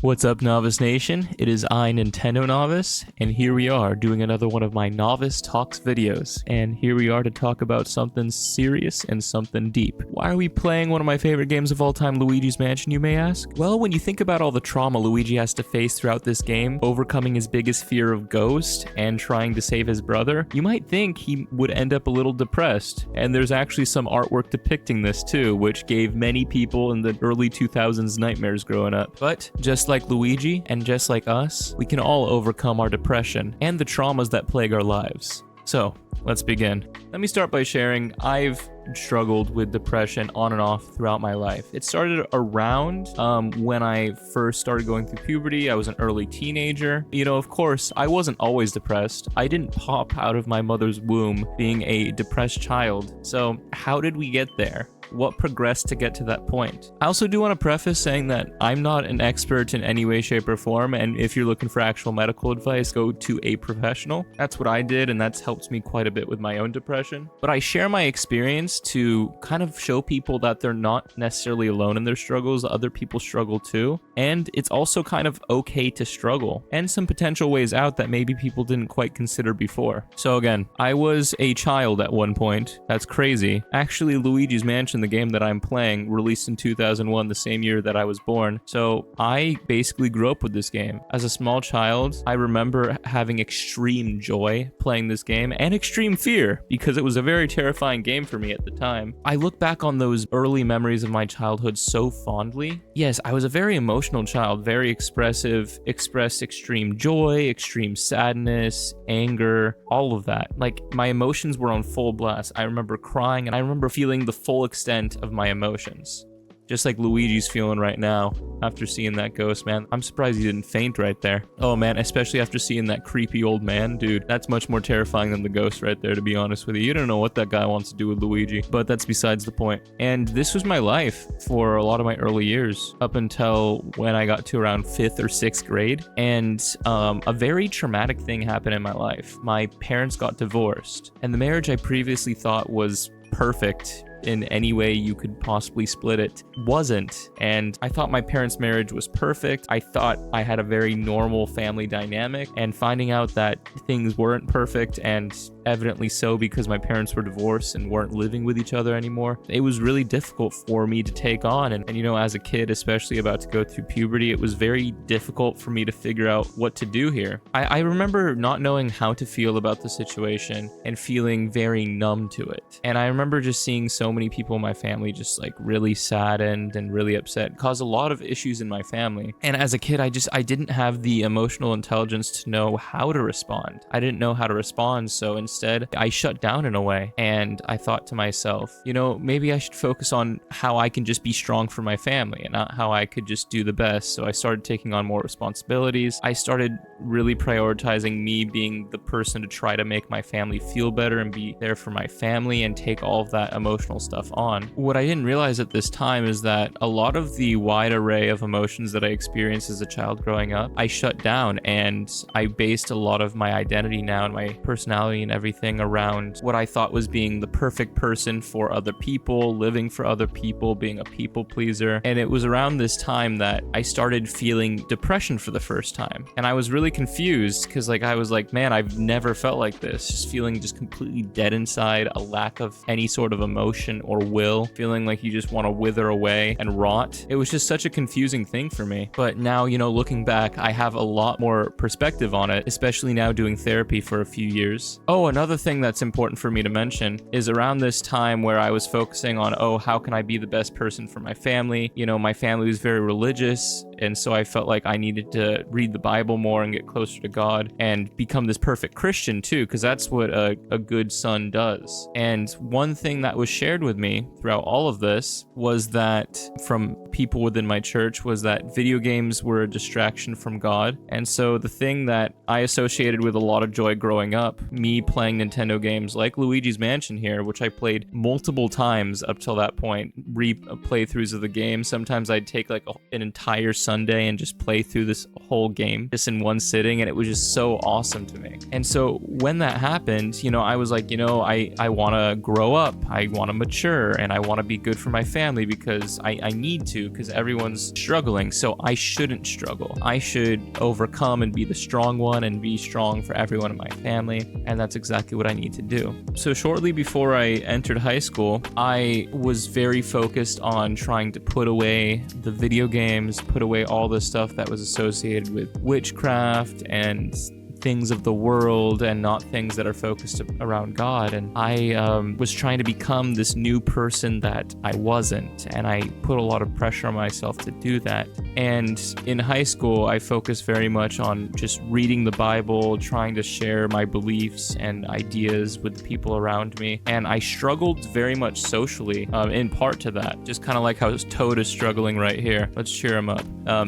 What's up, Novice Nation? It is I, NintendoNovice, and here we are doing another one of my Novice Talks videos. And here we are to talk about something serious and something deep. Why are we playing one of my favorite games of all time, Luigi's Mansion, you may ask? Well, when you think about all the trauma Luigi has to face throughout this game, overcoming his biggest fear of ghosts and trying to save his brother, you might think he would end up a little depressed. And there's actually some artwork depicting this too, which gave many people in the early 2000s nightmares growing up. But just like Luigi, and just like us, we can all overcome our depression and the traumas that plague our lives. So, let's begin. Let me start by sharing I've struggled with depression on and off throughout my life. It started around when I first started going through puberty. I was an early teenager. You know, of course, I wasn't always depressed. I didn't pop out of my mother's womb being a depressed child. So, how did we get there? What progressed to get to that point? I also do want to preface saying that I'm not an expert in any way, shape, or form, and if you're looking for actual medical advice, go to a professional. That's what I did, and that's helped me quite a bit with my own depression. But I share my experience to kind of show people that they're not necessarily alone in their struggles. Other people struggle too, and it's also kind of okay to struggle, and some potential ways out that maybe people didn't quite consider before. So again, I was a child at one point. That's crazy. Actually, Luigi's Mansion, the game that I'm playing, released in 2001, the same year that I was born. So I basically grew up with this game. As a small child, I remember having extreme joy playing this game and extreme fear because it was a very terrifying game for me at the time. I look back on those early memories of my childhood so fondly. Yes, I was a very emotional child, very expressive, expressed extreme joy, extreme sadness, anger, all of that. Like, my emotions were on full blast. I remember crying, and I remember feeling the full extent of my emotions. Just like Luigi's feeling right now after seeing that ghost, man. I'm surprised he didn't faint right there. Oh man, especially after seeing that creepy old man, dude. That's much more terrifying than the ghost right there, to be honest with you. You don't know what that guy wants to do with Luigi, but that's besides the point. And this was my life for a lot of my early years, up until when I got to around 5th or 6th grade. And a very traumatic thing happened in my life. My parents got divorced, and the marriage I previously thought was perfect in any way you could possibly split it wasn't. And I thought my parents' marriage was perfect. I thought I had a very normal family dynamic, and finding out that things weren't perfect, and evidently so because my parents were divorced and weren't living with each other anymore, it was really difficult for me to take on. And you know, as a kid, especially about to go through puberty, it was very difficult for me to figure out what to do here. I remember not knowing how to feel about the situation and feeling very numb to it. And I remember just seeing so many people in my family just like really saddened and really upset. It caused a lot of issues in my family. And as a kid, I didn't have the emotional intelligence to know how to respond. I didn't know how to respond, so instead I shut down in a way. And I thought to myself, you know, maybe I should focus on how I can just be strong for my family and not how I could just do the best. So I started taking on more responsibilities. I started really prioritizing me being the person to try to make my family feel better and be there for my family and take all of that emotional stuff on. What I didn't realize at this time is that a lot of the wide array of emotions that I experienced as a child growing up, I shut down, and I based a lot of my identity now and my personality and everything around what I thought was being the perfect person for other people, living for other people, being a people pleaser. And it was around this time that I started feeling depression for the first time. And I was really confused because I was like, man, I've never felt like this. Just feeling just completely dead inside, a lack of any sort of emotion or will, feeling like you just want to wither away and rot. It was just such a confusing thing for me. But now, you know, looking back, I have a lot more perspective on it, especially now doing therapy for a few years. Oh, another thing that's important for me to mention is around this time where I was focusing on, oh, how can I be the best person for my family? You know, my family was very religious, and so I felt like I needed to read the Bible more and get closer to God and become this perfect Christian too, because that's what a good son does. And one thing that was shared with me throughout all of this was that, from people within my church, was that video games were a distraction from God. And so the thing that I associated with a lot of joy growing up, me playing Nintendo games like Luigi's Mansion here, which I played multiple times up till that point, playthroughs of the game. Sometimes I'd take like an entire Sunday and just play through this whole game just in one sitting, and it was just so awesome to me. And so when that happened, I was like, I want to grow up, I want to mature, and I want to be good for my family because I need to, because everyone's struggling, so I shouldn't struggle. I should overcome and be the strong one and be strong for everyone in my family, and that's exactly what I need to do. So shortly before I entered high school, I was very focused on trying to put away the video games, put away all the stuff that was associated with witchcraft and things of the world and not things that are focused around God. And I was trying to become this new person that I wasn't, and I put a lot of pressure on myself to do that. And in high school, I focused very much on just reading the Bible, trying to share my beliefs and ideas with the people around me. And I struggled very much socially, in part to that, just kind of like how Toad is struggling right here. Let's cheer him up.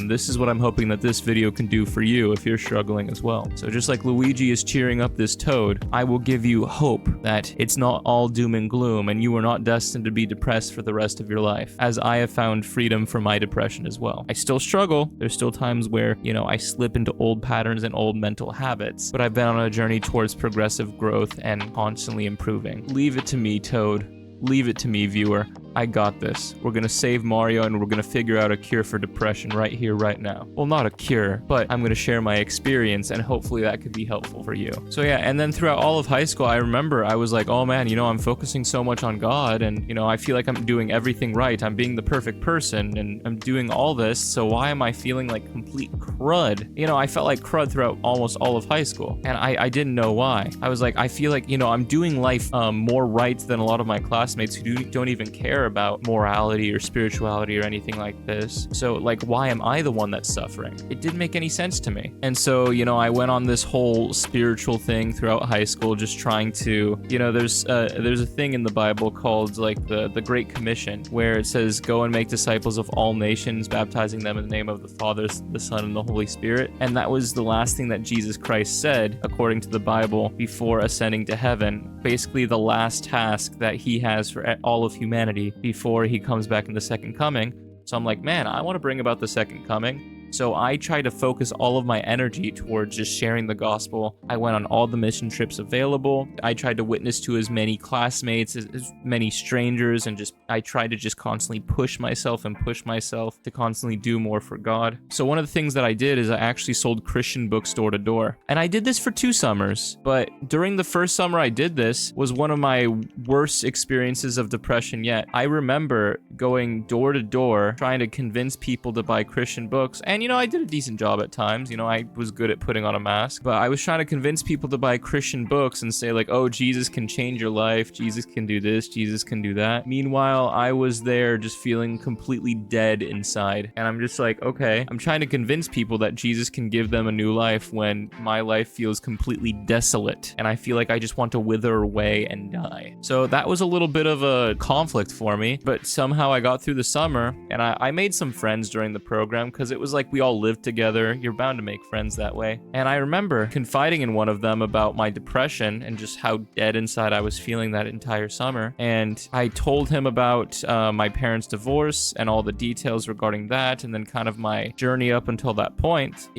This is what I'm hoping that this video can do for you if you're struggling as well. So just like Luigi is cheering up this Toad, I will give you hope that it's not all doom and gloom and you are not destined to be depressed for the rest of your life, as I have found freedom from my depression as well. I still struggle. There's still times where, I slip into old patterns and old mental habits, but I've been on a journey towards progressive growth and constantly improving. Leave it to me, Toad. Leave it to me, viewer. I got this. We're gonna save Mario and we're gonna figure out a cure for depression right here, right now. Well, not a cure, but I'm gonna share my experience and hopefully that could be helpful for you. So yeah, and then throughout all of high school, I remember I was like, oh man, I'm focusing so much on God and, I feel like I'm doing everything right. I'm being the perfect person and I'm doing all this, so why am I feeling like complete crud? I felt like crud throughout almost all of high school, and I didn't know why. I was like, I feel like, I'm doing life more right than a lot of my classmates who don't even care about morality or spirituality or anything like this. So like, why am I the one that's suffering? It didn't make any sense to me. And so, I went on this whole spiritual thing throughout high school, just trying to, there's a thing in the Bible called like the Great Commission, where it says, go and make disciples of all nations, baptizing them in the name of the Father, the Son, and the Holy Spirit. And that was the last thing that Jesus Christ said, according to the Bible, before ascending to heaven. Basically the last task that he has for all of humanity before he comes back in the second coming. So I'm like, man, I want to bring about the second coming. So I tried to focus all of my energy towards just sharing the gospel. I went on all the mission trips available. I tried to witness to as many classmates, as many strangers, and I tried to just constantly push myself to constantly do more for God. So one of the things that I did is I actually sold Christian books door to door. And I did this for 2 summers. But during the first summer I did this was one of my worst experiences of depression yet. I remember going door to door, trying to convince people to buy Christian books. And I did a decent job at times. I was good at putting on a mask, but I was trying to convince people to buy Christian books and say like, oh, Jesus can change your life. Jesus can do this. Jesus can do that. Meanwhile, I was there just feeling completely dead inside. And I'm just like, okay, I'm trying to convince people that Jesus can give them a new life when my life feels completely desolate. And I feel like I just want to wither away and die. So that was a little bit of a conflict for me, but somehow I got through the summer and I made some friends during the program because it was like we all lived together. You're bound to make friends that way. And I remember confiding in one of them about my depression and just how dead inside I was feeling that entire summer. And I told him about my parents' divorce and all the details regarding that, and then kind of my journey up until that point.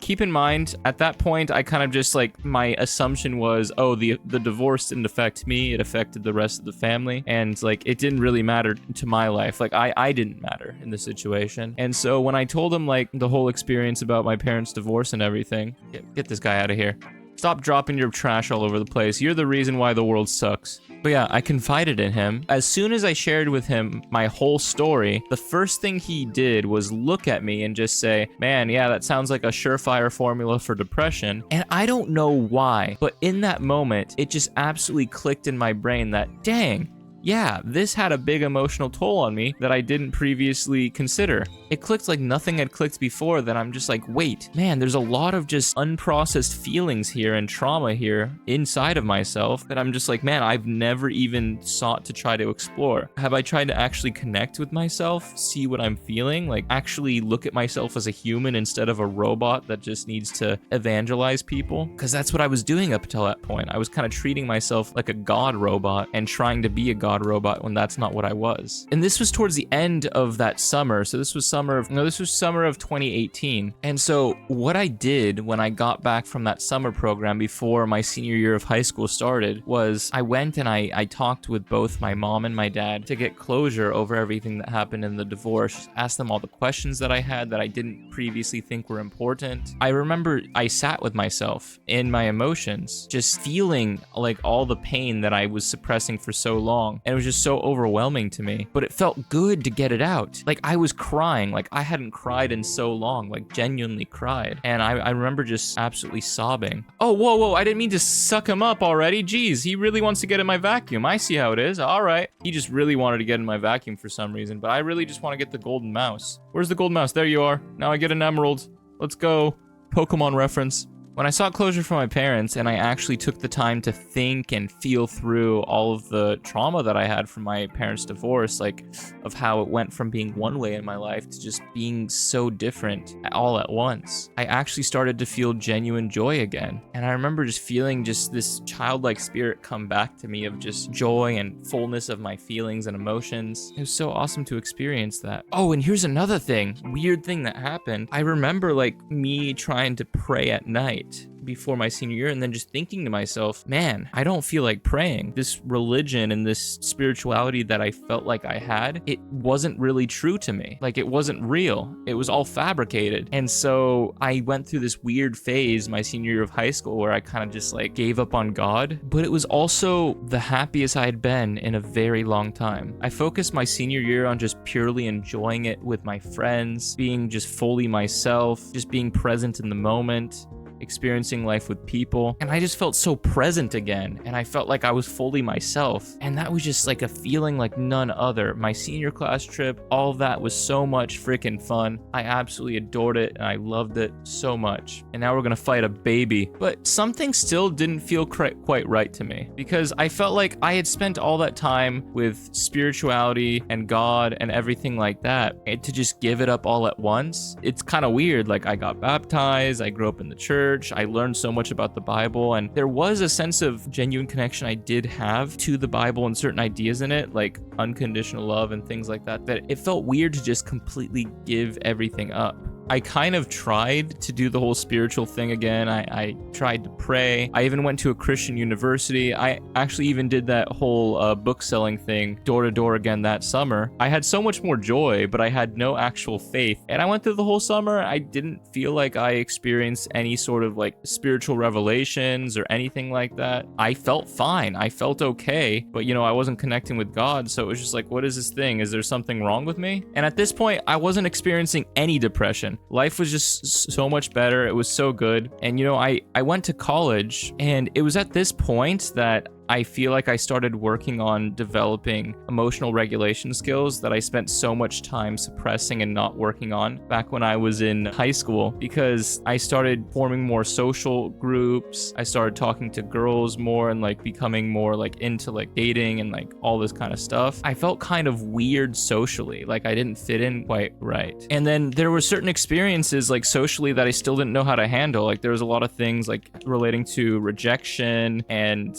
Keep in mind, at that point, I kind of just like, my assumption was, oh, the divorce didn't affect me, it affected the rest of the family. And like, it didn't really matter to my life. Like, I didn't matter in the situation. And so when I told him like the whole experience about my parents' divorce and everything, get this guy out of here. Stop dropping your trash all over the place. You're the reason why the world sucks. But yeah, I confided in him. As soon as I shared with him my whole story, the first thing he did was look at me and just say, man, yeah, that sounds like a surefire formula for depression. And I don't know why, but in that moment, it just absolutely clicked in my brain that, dang, yeah, this had a big emotional toll on me that I didn't previously consider. It clicked like nothing had clicked before, that I'm just like, wait, man, there's a lot of just unprocessed feelings here and trauma here inside of myself that I'm just like, man, I've never even sought to try to explore. Have I tried to actually connect with myself, see what I'm feeling, like actually look at myself as a human instead of a robot that just needs to evangelize people? Because that's what I was doing up until that point. I was kind of treating myself like a god robot and trying to be a god god robot when that's not what I was. And this was towards the end of that summer. So this was summer of 2018. And so what I did when I got back from that summer program before my senior year of high school started was I went and I talked with both my mom and my dad to get closure over everything that happened in the divorce, asked them all the questions that I had that I didn't previously think were important. I remember I sat with myself in my emotions, just feeling like all the pain that I was suppressing for so long. And it was just so overwhelming to me, but it felt good to get it out. Like I was crying, like I hadn't cried in so long, like genuinely cried. And I remember just absolutely sobbing. Oh, whoa, I didn't mean to suck him up already. Geez, he really wants to get in my vacuum. I see how it is. All right. He just really wanted to get in my vacuum for some reason, but I really just want to get the golden mouse. Where's the golden mouse? There you are. Now I get an emerald. Let's go. Pokemon reference. When I sought closure from my parents and I actually took the time to think and feel through all of the trauma that I had from my parents' divorce, like of how it went from being one way in my life to just being so different all at once, I actually started to feel genuine joy again. And I remember just feeling just this childlike spirit come back to me of just joy and fullness of my feelings and emotions. It was so awesome to experience that. Oh, and here's another weird thing that happened. I remember like me trying to pray at night before my senior year and then just thinking to myself, man, I don't feel like praying. This religion and this spirituality that I felt like I had, it wasn't really true to me. Like it wasn't real. It was all fabricated. And so I went through this weird phase my senior year of high school where I kind of just like gave up on God, but it was also the happiest I had been in a very long time. I focused my senior year on just purely enjoying it with my friends, being just fully myself, just being present in the moment, experiencing life with people, and I just felt so present again, and I felt like I was fully myself, and that was just like a feeling like none other. My senior class trip, all of that was so much freaking fun. I absolutely adored it, and I loved it so much. And now we're gonna fight a baby, but something still didn't feel quite right to me, because I felt like I had spent all that time with spirituality and God and everything like that, and to just give it up all at once, it's kind of weird. Like I got baptized, I grew up in the church, I learned so much about the Bible, and there was a sense of genuine connection I did have to the Bible and certain ideas in it, like unconditional love and things like that, that it felt weird to just completely give everything up. I kind of tried to do the whole spiritual thing again. I tried to pray. I even went to a Christian university. I actually even did that whole book selling thing door to door again that summer. I had so much more joy, but I had no actual faith. And I went through the whole summer. I didn't feel like I experienced any sort of like spiritual revelations or anything like that. I felt fine. I felt okay, but you know, I wasn't connecting with God. So it was just like, what is this thing? Is there something wrong with me? And at this point, I wasn't experiencing any depression. Life was just so much better. It was so good. And you know, I went to college, and it was at this point that I feel like I started working on developing emotional regulation skills that I spent so much time suppressing and not working on back when I was in high school, because I started forming more social groups. I started talking to girls more and like becoming more like into like dating and like all this kind of stuff. I felt kind of weird socially, like I didn't fit in quite right. And then there were certain experiences like socially that I still didn't know how to handle. Like there was a lot of things like relating to rejection and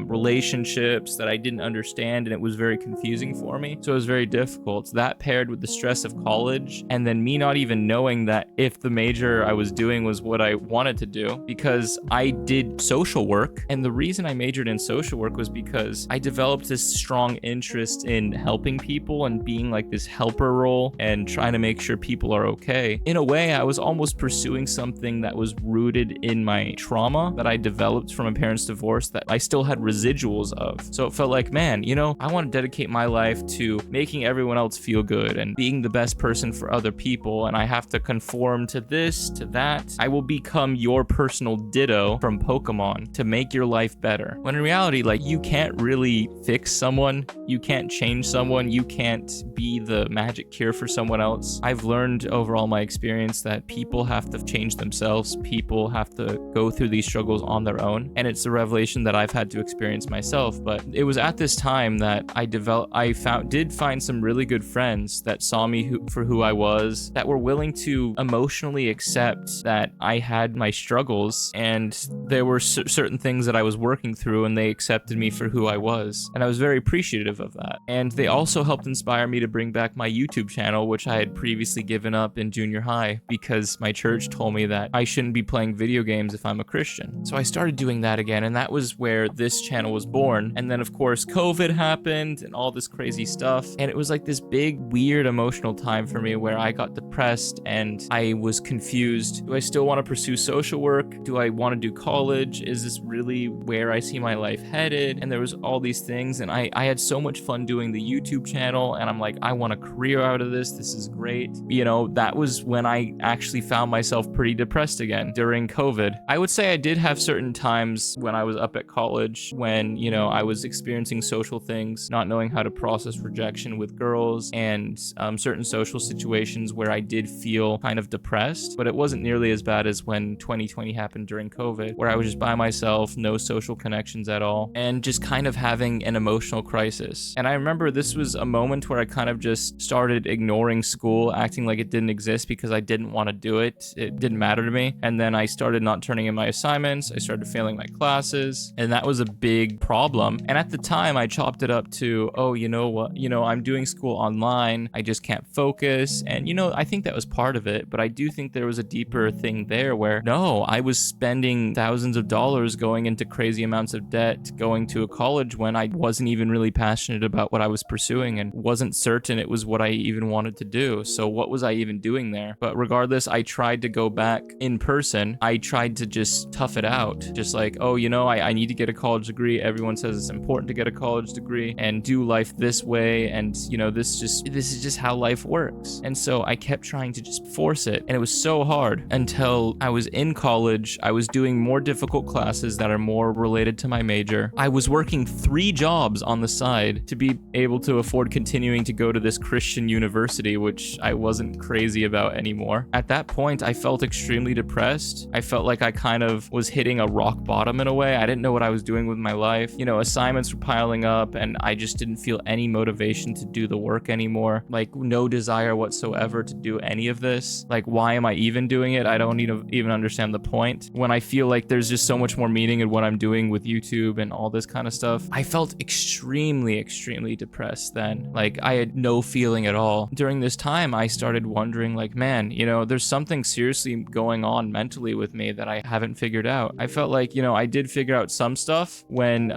relationships that I didn't understand, and it was very confusing for me. So it was very difficult. That paired with the stress of college, and then me not even knowing that if the major I was doing was what I wanted to do, because I did social work. And the reason I majored in social work was because I developed this strong interest in helping people and being like this helper role and trying to make sure people are okay. In a way, I was almost pursuing something that was rooted in my trauma that I developed from my parents' divorce that I still had residuals of. So it felt like, man, you know, I want to dedicate my life to making everyone else feel good and being the best person for other people, and I have to conform to this, to that. I will become your personal Ditto from Pokemon to make your life better. When in reality, like, you can't really fix someone, you can't change someone, you can't be the magic cure for someone else. I've learned over all my experience that people have to change themselves, people have to go through these struggles on their own, and it's a revelation that I've had to experience experience myself. But it was at this time that I did find some really good friends that saw me for who I was, that were willing to emotionally accept that I had my struggles and there were certain things that I was working through, and they accepted me for who I was. And I was very appreciative of that. And they also helped inspire me to bring back my YouTube channel, which I had previously given up in junior high because my church told me that I shouldn't be playing video games if I'm a Christian. So I started doing that again, and that was where this channel was born. And then of course COVID happened and all this crazy stuff, and it was like this big weird emotional time for me where I got depressed and I was confused. Do I still want to pursue social work? Do I want to do college? Is this really where I see my life headed? And there was all these things, and I had so much fun doing the YouTube channel, and I'm like, I want a career out of this. This is great. You know, that was when I actually found myself pretty depressed again during COVID. I would say I did have certain times when I was up at college when, you know, I was experiencing social things, not knowing how to process rejection with girls, and certain social situations where I did feel kind of depressed, but it wasn't nearly as bad as when 2020 happened during COVID, where I was just by myself, no social connections at all, and just kind of having an emotional crisis. And I remember this was a moment where I kind of just started ignoring school, acting like it didn't exist because I didn't want to do it. It didn't matter to me. And then I started not turning in my assignments. I started failing my classes, and that was a big problem. And at the time I chopped it up to, oh, you know what, you know, I'm doing school online, I just can't focus. And you know, I think that was part of it, but I do think there was a deeper thing there where, no, I was spending thousands of dollars going into crazy amounts of debt, going to a college when I wasn't even really passionate about what I was pursuing and wasn't certain it was what I even wanted to do. So what was I even doing there? But regardless, I tried to go back in person. I tried to just tough it out. Just like, oh, you know, I need to get a college degree. Everyone says it's important to get a college degree and do life this way. And you know, this is just how life works. And so I kept trying to just force it. And it was so hard until I was in college. I was doing more difficult classes that are more related to my major. I was working 3 jobs on the side to be able to afford continuing to go to this Christian university, which I wasn't crazy about anymore. At that point, I felt extremely depressed. I felt like I kind of was hitting a rock bottom in a way. I didn't know what I was doing with my life. You know, assignments were piling up and I just didn't feel any motivation to do the work anymore. Like no desire whatsoever to do any of this. Like, why am I even doing it? I don't even understand the point. When I feel like there's just so much more meaning in what I'm doing with YouTube and all this kind of stuff. I felt extremely depressed then. Like I had no feeling at all. During this time, I started wondering like, man, you know, there's something seriously going on mentally with me that I haven't figured out. I felt like, you know, I did figure out some stuff when,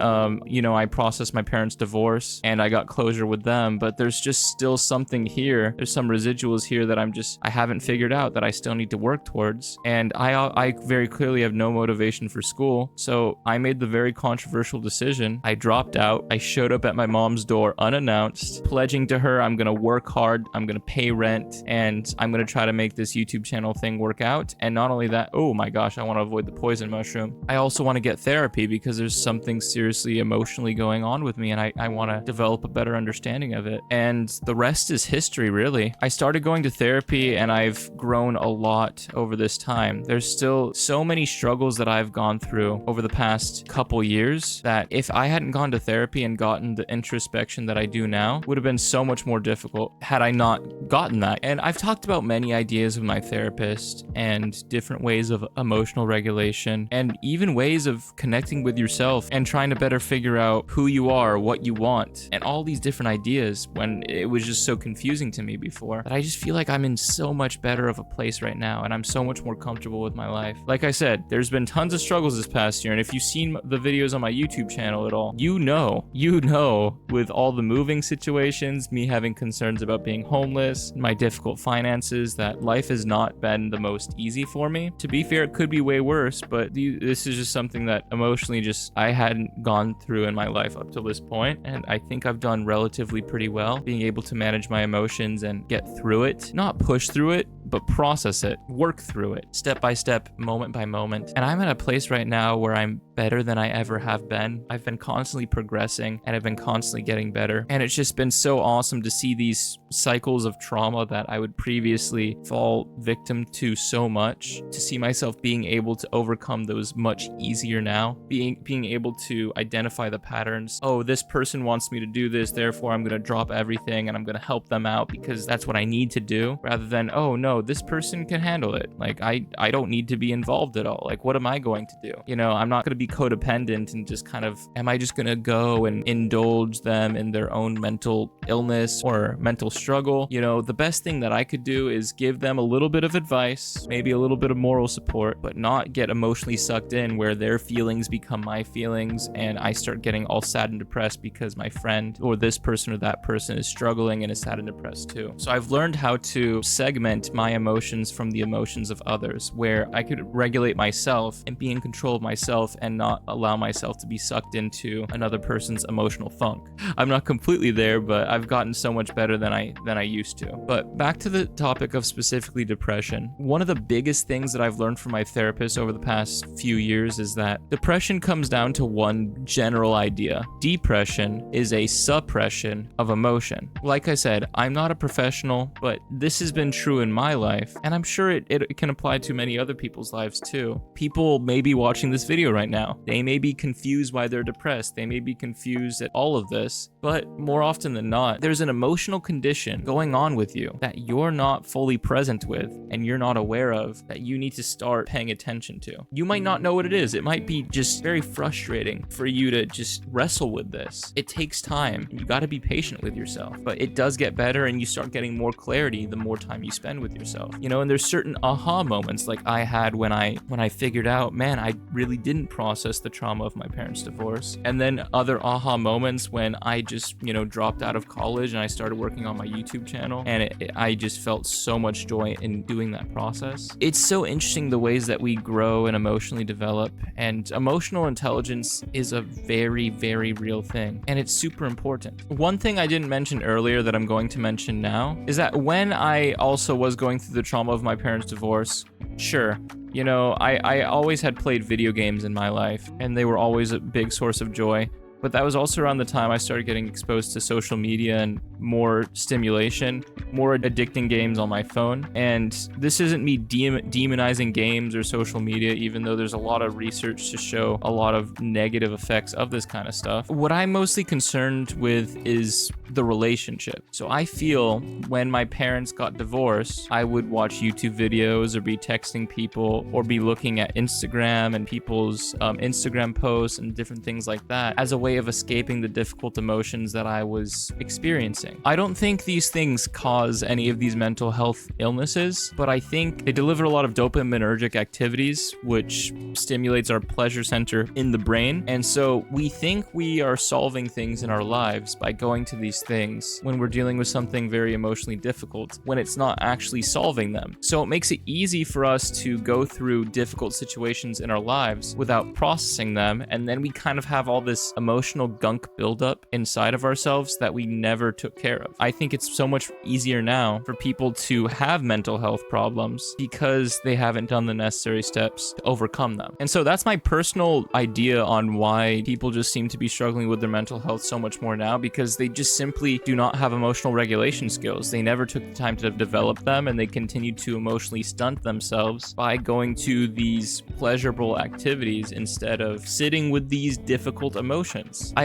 you know, I processed my parents' divorce and I got closure with them, but there's just still something here. There's some residuals here that I haven't figured out that I still need to work towards. And I very clearly have no motivation for school. So I made the very controversial decision. I dropped out. I showed up at my mom's door unannounced, pledging to her I'm going to work hard, I'm going to pay rent, and I'm going to try to make this YouTube channel thing work out. And not only that, oh my gosh, I want to avoid the poison mushroom. I also want to get therapy because there's something seriously emotionally going on with me, and I want to develop a better understanding of it. And the rest is history, really. I started going to therapy and I've grown a lot over this time. There's still so many struggles that I've gone through over the past couple years that if I hadn't gone to therapy and gotten the introspection that I do now, would have been so much more difficult had I not gotten that. And I've talked about many ideas with my therapist and different ways of emotional regulation and even ways of connecting with yourself and trying to better figure out who you are, what you want, and all these different ideas when it was just so confusing to me before. But I just feel like I'm in so much better of a place right now and I'm so much more comfortable with my life. Like I said, there's been tons of struggles this past year, and if you've seen the videos on my YouTube channel at all, you know, with all the moving situations, me having concerns about being homeless, my difficult finances, that life has not been the most easy for me. To be fair, it could be way worse, but this is just something that emotionally just I hadn't gone through in my life up to this point, and I think I've done relatively pretty well being able to manage my emotions and get through it. Not push through it, but process it, work through it, step by step, moment by moment. And I'm at a place right now where I'm better than I ever have been. I've been constantly progressing and I've been constantly getting better. And it's just been so awesome to see these cycles of trauma that I would previously fall victim to so much, to see myself being able to overcome those much easier now, being able to identify the patterns. Oh, this person wants me to do this, therefore I'm going to drop everything and I'm going to help them out because that's what I need to do, rather than, oh no, this person can handle it. Like I don't need to be involved at all. Like what am I going to do? You know, I'm not going to be codependent and just kind of, am I just going to go and indulge them in their own mental illness or mental struggle? You know, the best thing that I could do is give them a little bit of advice, maybe a little bit of moral support, but not get emotionally sucked in where their feelings become my feelings and I start getting all sad and depressed because my friend or this person or that person is struggling and is sad and depressed too. So I've learned how to segment my emotions from the emotions of others, where I could regulate myself and be in control of myself and not allow myself to be sucked into another person's emotional funk. I'm not completely there, but I've gotten so much better than I used to. But back to the topic of specifically depression. One of the biggest things that I've learned from my therapist over the past few years is that depression comes down to one general idea. Depression is a suppression of emotion. Like I said, I'm not a professional, but this has been true in my life, and I'm sure it can apply to many other people's lives too. People may be watching this video right now. They may be confused why they're depressed. They may be confused at all of this, but more often than not, there's an emotional condition going on with you that you're not fully present with and you're not aware of, that you need to start paying attention to. You might not know what it is. It might be just very frustrating for you to just wrestle with this. It takes time. You got to be patient with yourself, but it does get better and you start getting more clarity the more time you spend with yourself. You know, and there's certain aha moments like I had when I figured out, man, I really didn't process the trauma of my parents' divorce. And then other aha moments when I just, you know, dropped out of college and I started working on my YouTube channel, and I just felt so much joy in doing that process. It's so interesting the ways that we grow and emotionally develop, and emotional intelligence is a very, very real thing, and it's super important. One thing I didn't mention earlier that I'm going to mention now is that when I also was going through the trauma of my parents' divorce, sure, you know, I always had played video games in my life, and they were always a big source of joy. But that was also around the time I started getting exposed to social media and more stimulation, more addicting games on my phone. And this isn't me demonizing games or social media, even though there's a lot of research to show a lot of negative effects of this kind of stuff. What I'm mostly concerned with is the relationship. So I feel when my parents got divorced, I would watch YouTube videos or be texting people or be looking at Instagram and people's Instagram posts and different things like that as a way of escaping the difficult emotions that I was experiencing. I don't think these things cause any of these mental health illnesses, but I think they deliver a lot of dopaminergic activities, which stimulates our pleasure center in the brain. And so we think we are solving things in our lives by going to these things when we're dealing with something very emotionally difficult, when it's not actually solving them. So it makes it easy for us to go through difficult situations in our lives without processing them, and then we kind of have all this emotional gunk buildup inside of ourselves that we never took care of. I think it's so much easier now for people to have mental health problems because they haven't done the necessary steps to overcome them. And so that's my personal idea on why people just seem to be struggling with their mental health so much more now, because they just simply do not have emotional regulation skills. They never took the time to develop them, and they continue to emotionally stunt themselves by going to these pleasurable activities instead of sitting with these difficult emotions. I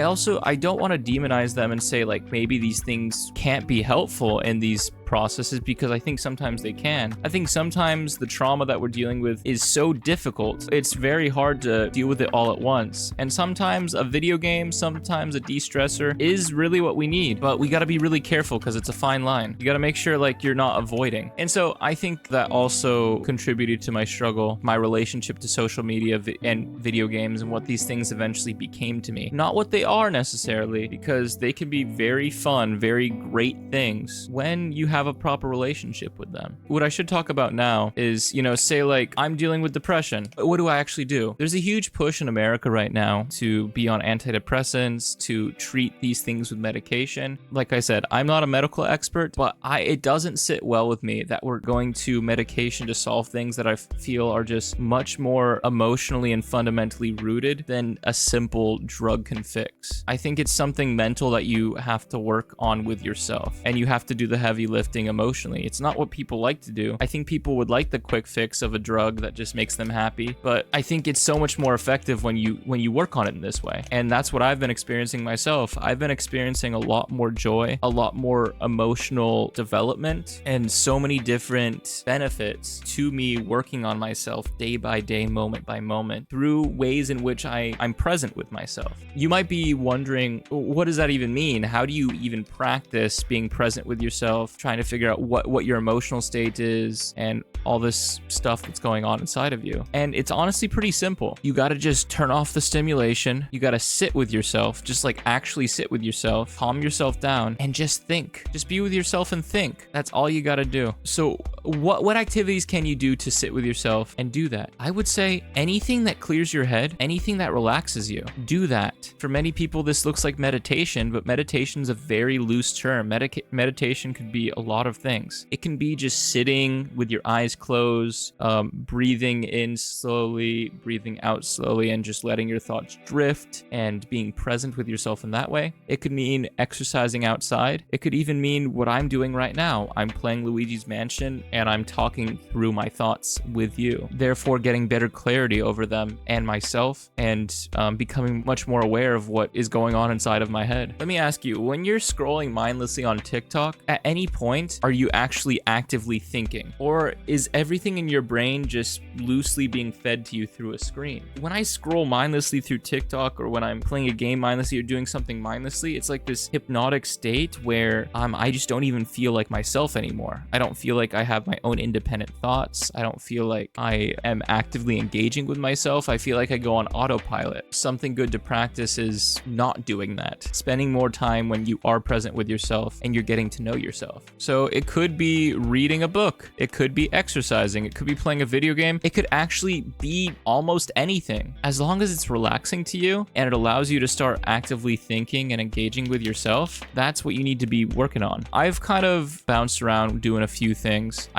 don't want to demonize them and say like maybe these things can't be helpful in these processes, because I think sometimes they can. I think sometimes the trauma that we're dealing with is so difficult, it's very hard to deal with it all at once. And sometimes a video game, sometimes a de-stressor is really what we need, but we got to be really careful because it's a fine line. You got to make sure like you're not avoiding. And so I think that also contributed to my struggle, my relationship to social media and video games, and what these things eventually became to me. Not what they are necessarily, because they can be very fun, very great things when you have a proper relationship with them. What I should talk about now is, say like I'm dealing with depression. What do I actually do? There's a huge push in America right now to be on antidepressants, to treat these things with medication. Like I said, I'm not a medical expert, but it doesn't sit well with me that we're going to medication to solve things that I feel are just much more emotionally and fundamentally rooted than a simple drug can fix. I think it's something mental that you have to work on with yourself, and you have to do the heavy lifting emotionally. It's not what people like to do. I think people would like the quick fix of a drug that just makes them happy, but I think it's so much more effective when you work on it in this way. And that's what I've been experiencing myself. I've been experiencing a lot more joy, a lot more emotional development, and so many different benefits to me working on myself day by day, moment by moment, through ways in which I'm present with myself. You might be wondering, what does that even mean? How do you even practice being present with yourself, trying to figure out what your emotional state is and all this stuff that's going on inside of you? And it's honestly pretty simple. You got to just turn off the stimulation. You got to sit with yourself, just like actually sit with yourself, calm yourself down, and just think. Just be with yourself and think. That's all you got to do. So what activities can you do to sit with yourself and do that? I would say anything that clears your head, anything that relaxes you, do that. For many people, this looks like meditation, but meditation is a very loose term. Meditation could be a lot of things. It can be just sitting with your eyes closed, breathing in slowly, breathing out slowly, and just letting your thoughts drift and being present with yourself in that way. It could mean exercising outside. It could even mean what I'm doing right now. I'm playing Luigi's Mansion and I'm talking through my thoughts with you, therefore getting better clarity over them and myself, and becoming much more aware of what is going on inside of my head. Let me ask you, when you're scrolling mindlessly on TikTok, at any point are you actually actively thinking, or is everything in your brain just loosely being fed to you through a screen? When I scroll mindlessly through TikTok, or when I'm playing a game mindlessly or doing something mindlessly, it's like this hypnotic state where I just don't even feel like myself anymore. I don't feel like I have my own independent thoughts. I don't feel like I am actively engaging with myself. I feel like I go on autopilot. Something good to practice is not doing that. Spending more time when you are present with yourself and you're getting to know yourself. So it could be reading a book. It could be exercising. It could be playing a video game. It could actually be almost anything. As long as it's relaxing to you and it allows you to start actively thinking and engaging with yourself, that's what you need to be working on. I've kind of bounced around doing a few things.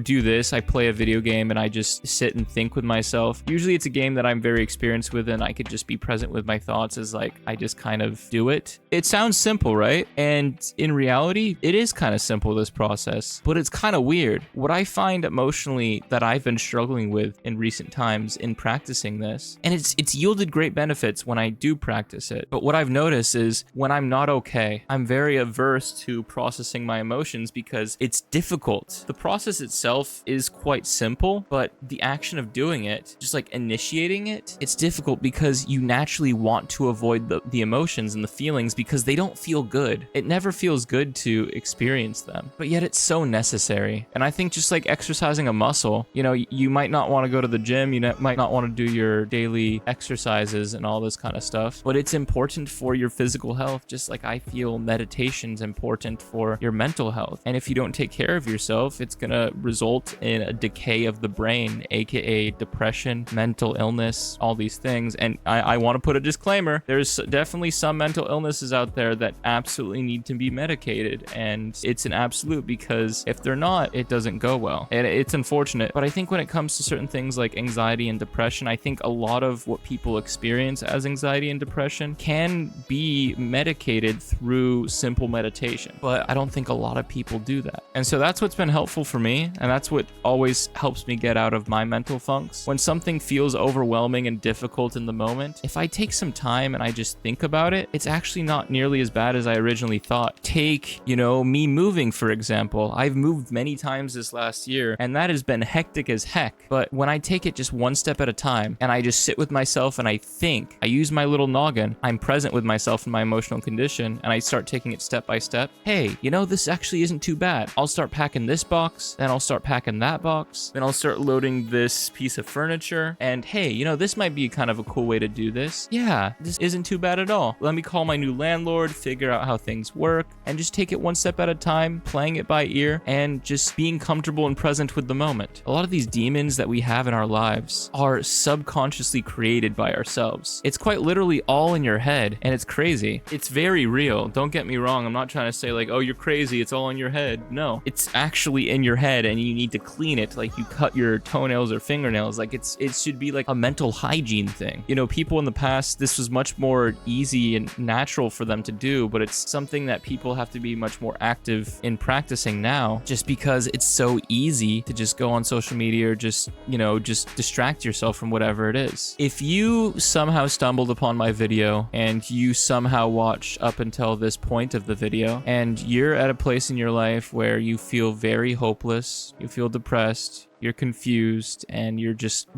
Do this. I play a video game and I just sit and think with myself. Usually it's a game that I'm very experienced with and I could just be present with my thoughts as like I just kind of do it. It sounds simple, right? And in reality, it is kind of simple, this process, but it's kind of weird. What I find emotionally that I've been struggling with in recent times in practicing this, and it's yielded great benefits when I do practice it, but what I've noticed is when I'm not okay, I'm very averse to processing my emotions because it's difficult. The process itself is quite simple, but the action of doing it, just like initiating it, it's difficult because you naturally want to avoid the emotions and the feelings because they don't feel good. It never feels good to experience them, but yet it's so necessary. And I think just like exercising a muscle, you might not want to go to the gym, you might not want to do your daily exercises and all this kind of stuff, but it's important for your physical health, just like I feel meditation's important for your mental health. And if you don't take care of yourself, it's gonna result in a decay of the brain, aka depression, mental illness, all these things. And I want to put a disclaimer, there's definitely some mental illnesses out there that absolutely need to be medicated, and it's an absolute, because if they're not, it doesn't go well, and it's unfortunate. But I think when it comes to certain things like anxiety and depression, I think a lot of what people experience as anxiety and depression can be medicated through simple meditation, but I don't think a lot of people do that. And so that's what's been helpful for me, and that's what always helps me get out of my mental funks. When something feels overwhelming and difficult in the moment, if I take some time and I just think about it, it's actually not nearly as bad as I originally thought. Take, me moving, for example. I've moved many times this last year, and that has been hectic as heck. But when I take it just one step at a time, and I just sit with myself and I think, I use my little noggin, I'm present with myself and my emotional condition, and I start taking it step by step. Hey, this actually isn't too bad. I'll start packing this box, then I'll start packing that box, then I'll start loading this piece of furniture, and hey, this might be kind of a cool way to do this. Yeah, this isn't too bad at all. Let me call my new landlord, figure out how things work, and just take it one step at a time time playing it by ear and just being comfortable and present with the moment. A lot of these demons that we have in our lives are subconsciously created by ourselves. It's quite literally all in your head, and it's crazy. It's very real. Don't get me wrong. I'm not trying to say like, oh, you're crazy, it's all in your head. No, it's actually in your head, and you need to clean it like you cut your toenails or fingernails. Like it should be like a mental hygiene thing. You know, people in the past, this was much more easy and natural for them to do, but it's something that people have to be much more active in practicing now, just because it's so easy to just go on social media or just, you know, just distract yourself from whatever it is. If you somehow stumbled upon my video and you somehow watched up until this point of the video, and you're at a place in your life where you feel very hopeless, you feel depressed, you're confused, and you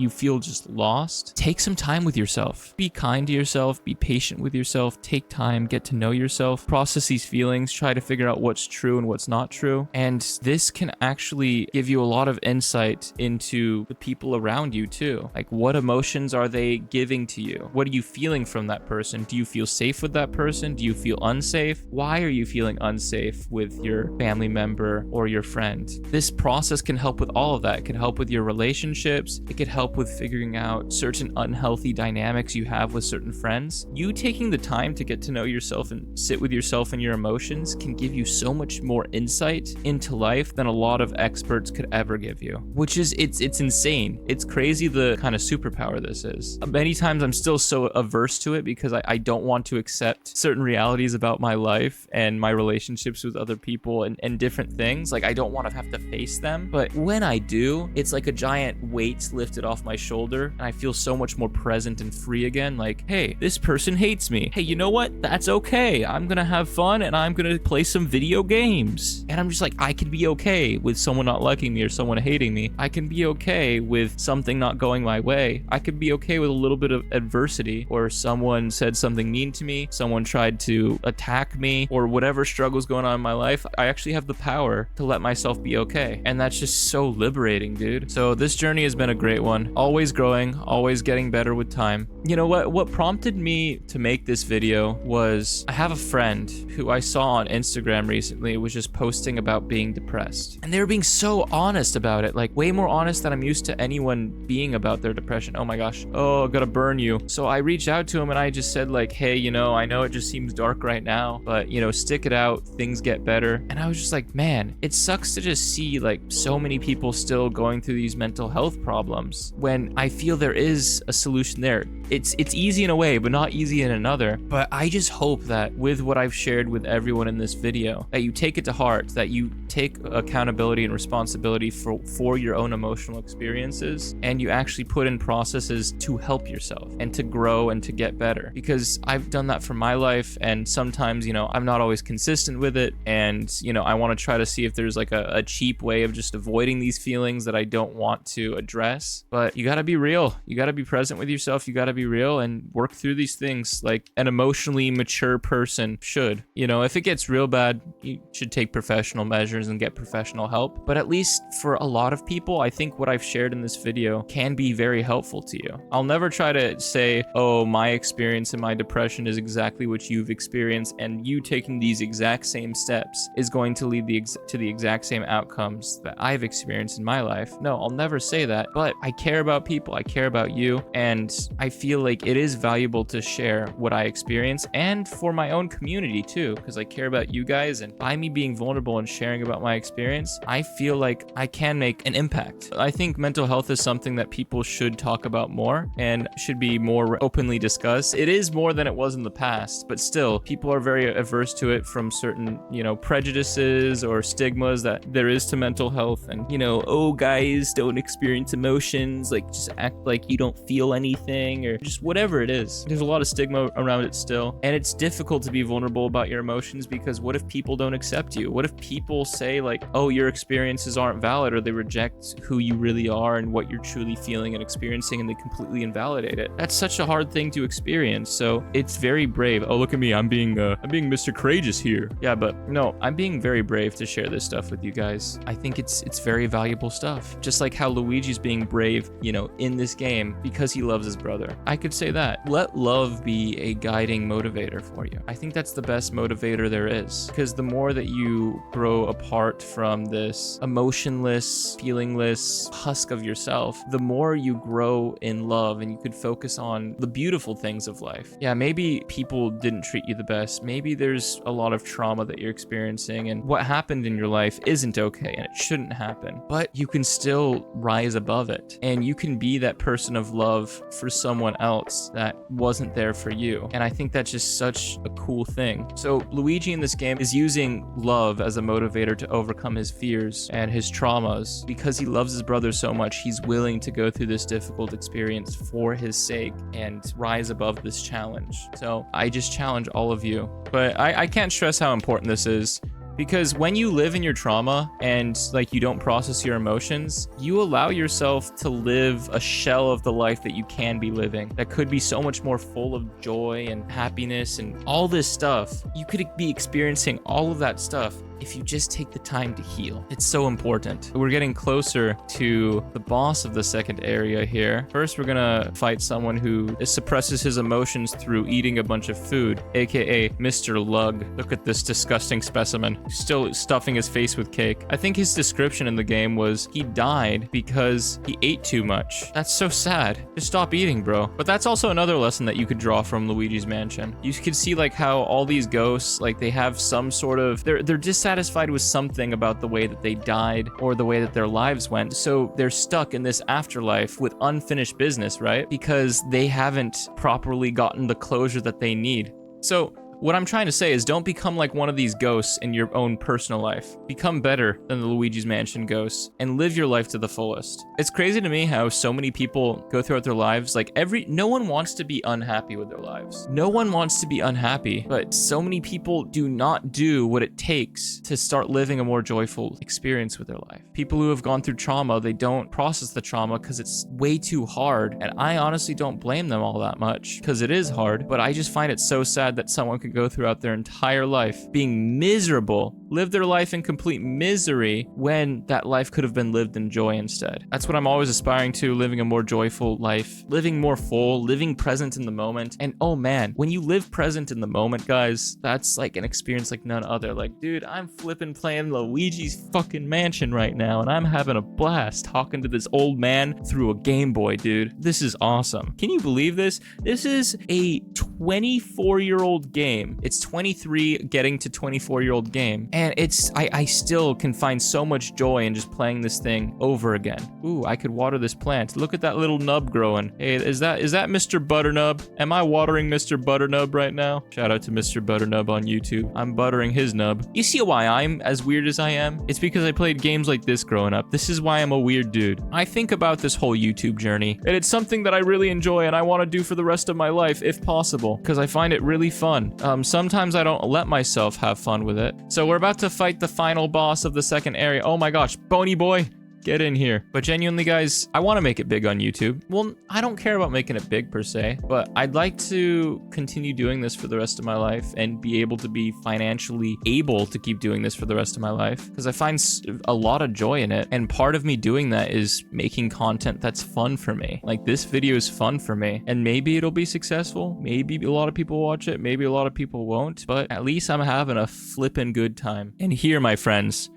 feel just lost, take some time with yourself. Be kind to yourself, be patient with yourself, take time, get to know yourself, process these feelings, try to figure out what's true and what's not true. And this can actually give you a lot of insight into the people around you too. Like, what emotions are they giving to you? What are you feeling from that person? Do you feel safe with that person? Do you feel unsafe? Why are you feeling unsafe with your family member or your friend? This process can help with all of that. It can help with your relationships. It could help with figuring out certain unhealthy dynamics you have with certain friends. You taking the time to get to know yourself and sit with yourself and your emotions can give you so much more insight into life than a lot of experts could ever give you, which is, it's insane. It's crazy the kind of superpower this is. Many times I'm still so averse to it because I don't want to accept certain realities about my life and my relationships with other people and different things. Like, I don't want to have to face them. But when I do, it's like a giant weight lifted off my shoulder, and I feel so much more present and free again. Like, hey, this person hates me. Hey, you know what? That's okay. I'm gonna have fun and I'm gonna play some video games. And I'm just like, I can be okay with someone not liking me or someone hating me. I can be okay with something not going my way. I could be okay with a little bit of adversity, or someone said something mean to me, someone tried to attack me, or whatever struggle's going on in my life. I actually have the power to let myself be okay. And that's just so liberating, dude. So this journey has been a great one. Always growing, always getting better with time. You know what prompted me to make this video was, I have a friend who I saw on Instagram recently was just posting about being depressed. And they were being so honest about it, like way more honest than I'm used to anyone being about their depression. Oh my gosh. Oh, I'm gonna burn you. So I reached out to him and I just said like, hey, you know, I know it just seems dark right now, but you know, stick it out, things get better. And I was just like, man, it sucks to just see like so many people still going through these mental health problems when I feel there is a solution there. It's easy in a way, but not easy in another. But I just hope that with what I've shared with everyone in this video, that you take it to heart, that you take accountability and responsibility for your own emotional experiences, and you actually put in processes to help yourself and to grow and to get better. Because I've done that for my life, and sometimes, you know, I'm not always consistent with it, and, you know, I want to try to see if there's like a cheap way of just avoiding these feelings that I don't want to address. But you gotta be real. You gotta be present with yourself. You gotta be real and work through these things like an emotionally mature person should. You know, if it gets real bad, you should take professional measures and get professional help. But at least for a lot of people, I think what I've shared in this video can be very helpful to you. I'll never try to say, oh, my experience in my depression is exactly what you've experienced, and you taking these exact same steps is going to lead to the exact same outcomes that I've experienced in my life. No, I'll never say that, but I care about people, I care about you, and I feel like it is valuable to share what I experience, and for my own community too, because I care about you guys, and by me being vulnerable and sharing about my experience, I feel like I can make an impact. I think mental health is something that people should talk about more and should be more openly discussed. It is more than it was in the past, but still, people are very averse to it from certain, you know, prejudices or stigmas that there is to mental health. And, you know, oh, guys don't experience emotions, like just act like you don't feel anything, or just whatever it is. There's a lot of stigma around it still, and it's difficult to be vulnerable about your emotions, because what if people don't accept you? What if people say like, oh, your experiences aren't valid, or they reject who you really are and what you're truly feeling and experiencing, and they completely invalidate it? That's such a hard thing to experience. So it's very brave. Oh, look at me, I'm being Mr. Courageous here. Yeah, but no, I'm being very brave to share this stuff with you guys. I think it's very valuable stuff. stuff. Just like how Luigi's being brave, you know, in this game because he loves his brother. I could say that. Let love be a guiding motivator for you. I think that's the best motivator there is, because the more that you grow apart from this emotionless, feelingless husk of yourself, the more you grow in love and you could focus on the beautiful things of life. Yeah, maybe people didn't treat you the best. Maybe there's a lot of trauma that you're experiencing, and what happened in your life isn't okay and it shouldn't happen, but you can still rise above it, and you can be that person of love for someone else that wasn't there for you. And I think that's just such a cool thing. So Luigi in this game is using love as a motivator to overcome his fears and his traumas. Because he loves his brother so much, he's willing to go through this difficult experience for his sake and rise above this challenge. So I just challenge all of you. But I can't stress how important this is, because when you live in your trauma and like you don't process your emotions, you allow yourself to live a shell of the life that you can be living, that could be so much more full of joy and happiness and all this stuff. You could be experiencing all of that stuff if you just take the time to heal. It's so important. We're getting closer to the boss of the second area here. First, we're gonna fight someone who suppresses his emotions through eating a bunch of food, aka Mr. Lug. Look at this disgusting specimen, still stuffing his face with cake. I think his description in the game was he died because he ate too much. That's so sad. Just stop eating, bro. But that's also another lesson that you could draw from Luigi's Mansion. You can see like how all these ghosts, like they have some sort of, they're dissatisfied with something about the way that they died or the way that their lives went. So they're stuck in this afterlife with unfinished business, right? Because they haven't properly gotten the closure that they need. So what I'm trying to say is, don't become like one of these ghosts in your own personal life. Become better than the Luigi's Mansion ghosts and live your life to the fullest. It's crazy to me how so many people go throughout their lives, like no one wants to be unhappy with their lives. No one wants to be unhappy, but so many people do not do what it takes to start living a more joyful experience with their life. People who have gone through trauma, they don't process the trauma because it's way too hard. And I honestly don't blame them all that much, because it is hard, but I just find it so sad that someone could go throughout their entire life being miserable, live their life in complete misery, when that life could have been lived in joy instead. That's what I'm always aspiring to, living a more joyful life, living more full, living present in the moment. And oh man, when you live present in the moment, guys, that's like an experience like none other. Like, dude, I'm flipping playing Luigi's fucking Mansion right now, and I'm having a blast talking to this old man through a Game Boy, dude. This is awesome. Can you believe this? This is a 24-year-old game. It's 23 getting to 24-year-old game, and I still can find so much joy in just playing this thing over again. Ooh, I could water this plant. Look at that little nub growing. Hey, is that Mr. Butternub? Am I watering Mr. Butternub right now? Shout out to Mr. Butternub on YouTube. I'm buttering his nub. You see why I'm as weird as I am? It's because I played games like this growing up. This is why I'm a weird dude. I think about this whole YouTube journey, and it's something that I really enjoy and I want to do for the rest of my life if possible, because I find it really fun. Sometimes I don't let myself have fun with it. So we're about to fight the final boss of the second area. Oh my gosh, Bony Boy, get in here. But genuinely, guys, I want to make it big on YouTube. Well, I don't care about making it big per se, but I'd like to continue doing this for the rest of my life and be able to be financially able to keep doing this for the rest of my life, because I find a lot of joy in it. And part of me doing that is making content that's fun for me. Like, this video is fun for me, and maybe it'll be successful. Maybe a lot of people watch it. Maybe a lot of people won't, but at least I'm having a flippin' good time. And here, my friends,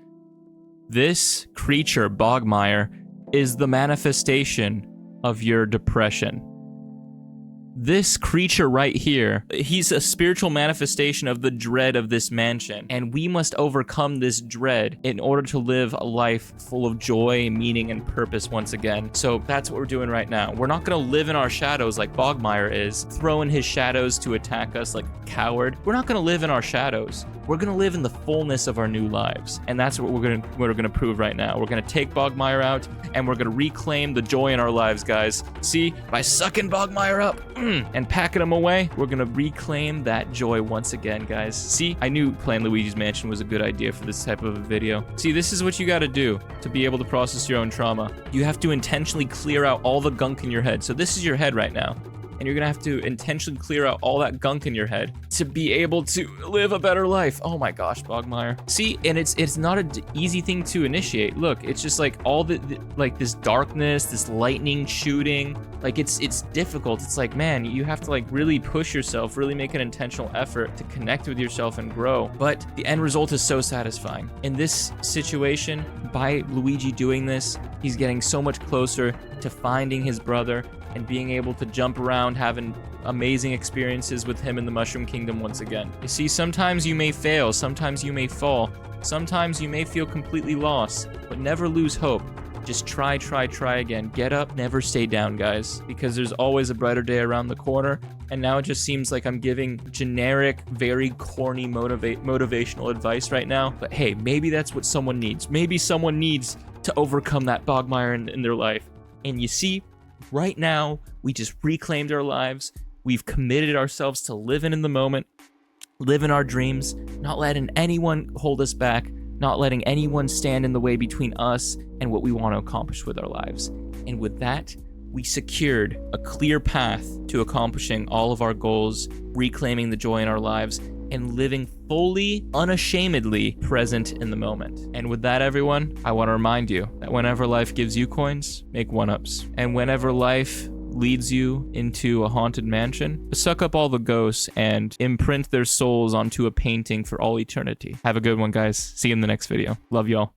this creature, Bogmire, is the manifestation of your depression. This creature right here, he's a spiritual manifestation of the dread of this mansion, and we must overcome this dread in order to live a life full of joy, meaning, and purpose once again. So that's what we're doing right now. We're not gonna live in our shadows like Bogmire is, throwing his shadows to attack us like a coward. We're not gonna live in our shadows. We're gonna live in the fullness of our new lives, and that's what we're gonna prove right now. We're gonna take Bogmire out, and we're gonna reclaim the joy in our lives, guys. See, by sucking Bogmire up and packing him away, we're gonna reclaim that joy once again, guys. See, I knew playing Luigi's Mansion was a good idea for this type of a video. See, this is what you gotta do to be able to process your own trauma. You have to intentionally clear out all the gunk in your head. So this is your head right now, and you're gonna have to intentionally clear out all that gunk in your head to be able to live a better life. Oh my gosh, Bogmire. See, and it's not an easy thing to initiate. Look, it's just like all like this darkness, this lightning shooting, like it's difficult. It's like, man, you have to like really push yourself, really make an intentional effort to connect with yourself and grow. But the end result is so satisfying. In this situation, by Luigi doing this, he's getting so much closer to finding his brother and being able to jump around, having amazing experiences with him in the Mushroom Kingdom once again. You see, sometimes you may fail, sometimes you may fall, sometimes you may feel completely lost, but never lose hope. Just try again. Get up, never stay down, guys, because there's always a brighter day around the corner. And now it just seems like I'm giving generic, very corny motivational advice right now. But hey, maybe that's what someone needs. Maybe someone needs to overcome that Bogmire in their life. And you see, right now, we just reclaimed our lives. We've committed ourselves to living in the moment, living our dreams, not letting anyone hold us back, not letting anyone stand in the way between us and what we want to accomplish with our lives. And with that, we secured a clear path to accomplishing all of our goals, reclaiming the joy in our lives, and living fully, unashamedly present in the moment. And with that, everyone, I want to remind you that whenever life gives you coins, make one-ups. And whenever life leads you into a haunted mansion, suck up all the ghosts and imprint their souls onto a painting for all eternity. Have a good one, guys. See you in the next video. Love y'all.